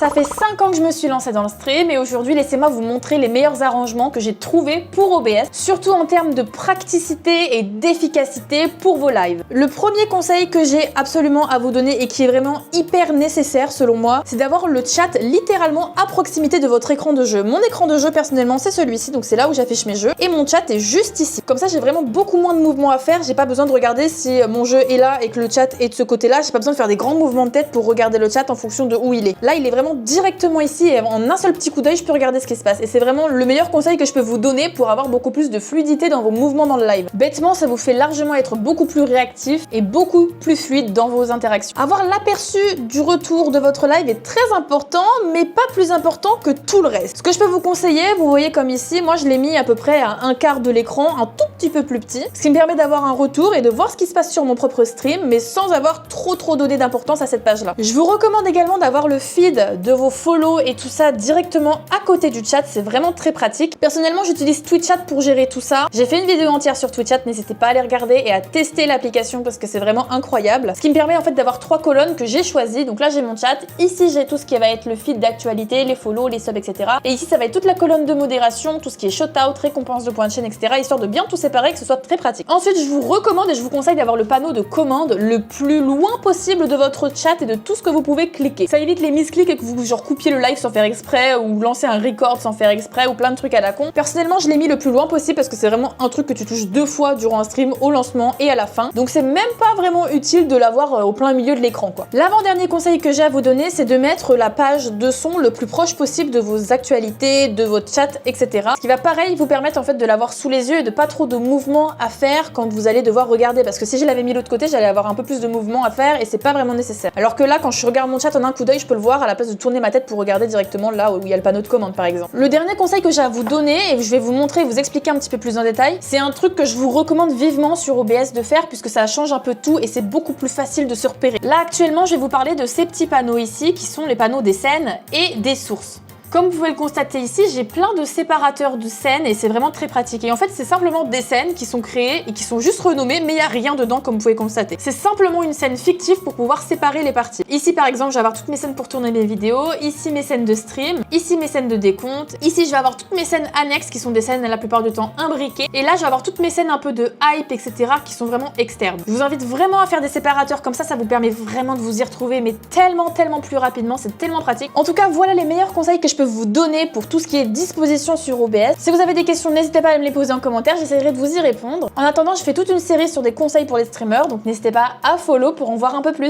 Ça fait 5 ans que je me suis lancée dans le stream et aujourd'hui laissez-moi vous montrer les meilleurs arrangements que j'ai trouvés pour OBS, surtout en termes de praticité et d'efficacité pour vos lives. Le premier conseil que j'ai absolument à vous donner et qui est vraiment hyper nécessaire selon moi, c'est d'avoir le chat littéralement à proximité de votre écran de jeu. Mon écran de jeu personnellement c'est celui-ci, donc c'est là où j'affiche mes jeux et mon chat est juste ici. Comme ça j'ai vraiment beaucoup moins de mouvements à faire, j'ai pas besoin de regarder si mon jeu est là et que le chat est de ce côté-là, j'ai pas besoin de faire des grands mouvements de tête pour regarder le chat en fonction de où il est. Là il est vraiment directement ici et en un seul petit coup d'œil je peux regarder ce qui se passe et c'est vraiment le meilleur conseil que je peux vous donner pour avoir beaucoup plus de fluidité dans vos mouvements dans le live. Bêtement ça vous fait largement être beaucoup plus réactif et beaucoup plus fluide dans vos interactions. Avoir l'aperçu du retour de votre live est très important mais pas plus important que tout le reste. Ce que je peux vous conseiller, vous voyez comme ici, moi je l'ai mis à peu près à un quart de l'écran, un tout petit peu plus petit, ce qui me permet d'avoir un retour et de voir ce qui se passe sur mon propre stream mais sans avoir trop donné d'importance à cette page là. Je vous recommande également d'avoir le feed de vos follow et tout ça directement à côté du chat, c'est vraiment très pratique. Personnellement j'utilise Twitchat pour gérer tout ça. J'ai fait une vidéo entière sur Twitchat, n'hésitez pas à aller regarder et à tester l'application parce que c'est vraiment incroyable. Ce qui me permet en fait d'avoir 3 colonnes que j'ai choisies. Donc là j'ai mon chat, ici j'ai tout ce qui va être le feed d'actualité, les follow, les subs, etc. Et ici ça va être toute la colonne de modération, tout ce qui est shout-out, récompense de points de chaîne, etc. Histoire de bien tout séparer, que ce soit très pratique. Ensuite je vous recommande et je vous conseille d'avoir le panneau de commande le plus loin possible de votre chat et de tout ce que vous pouvez cliquer. Ça évite les misclics et que vous genre coupiez le live sans faire exprès ou lancez un record sans faire exprès ou plein de trucs à la con. Personnellement je l'ai mis le plus loin possible parce que c'est vraiment un truc que tu touches 2 fois durant un stream, au lancement et à la fin. Donc c'est même pas vraiment utile de l'avoir au plein milieu de l'écran quoi. L'avant-dernier conseil que j'ai à vous donner c'est de mettre la page de son le plus proche possible de vos actualités, de votre chat, etc. Ce qui va pareil vous permettre en fait de l'avoir sous les yeux et de pas trop de mouvements à faire quand vous allez devoir regarder parce que si je l'avais mis de l'autre côté j'allais avoir un peu plus de mouvements à faire et c'est pas vraiment nécessaire. Alors que là quand je regarde mon chat en un coup d'œil je peux le voir à la place de tourner ma tête pour regarder directement là où il y a le panneau de commande par exemple. Le dernier conseil que j'ai à vous donner et je vais vous montrer et vous expliquer un petit peu plus en détail, c'est un truc que je vous recommande vivement sur OBS de faire puisque ça change un peu tout et c'est beaucoup plus facile de se repérer. Là actuellement je vais vous parler de ces petits panneaux ici qui sont les panneaux des scènes et des sources. Comme vous pouvez le constater ici, j'ai plein de séparateurs de scènes et c'est vraiment très pratique. Et en fait, c'est simplement des scènes qui sont créées et qui sont juste renommées, mais il n'y a rien dedans comme vous pouvez constater. C'est simplement une scène fictive pour pouvoir séparer les parties. Ici, par exemple, je vais avoir toutes mes scènes pour tourner mes vidéos, ici mes scènes de stream, ici mes scènes de décompte, ici je vais avoir toutes mes scènes annexes qui sont des scènes la plupart du temps imbriquées, et là je vais avoir toutes mes scènes un peu de hype, etc. qui sont vraiment externes. Je vous invite vraiment à faire des séparateurs comme ça vous permet vraiment de vous y retrouver, mais tellement plus rapidement, c'est tellement pratique. En tout cas, voilà les meilleurs conseils que je peux vous donner pour tout ce qui est disposition sur OBS. Si vous avez des questions, n'hésitez pas à me les poser en commentaire, j'essaierai de vous y répondre. En attendant, je fais toute une série sur des conseils pour les streamers, donc n'hésitez pas à follow pour en voir un peu plus.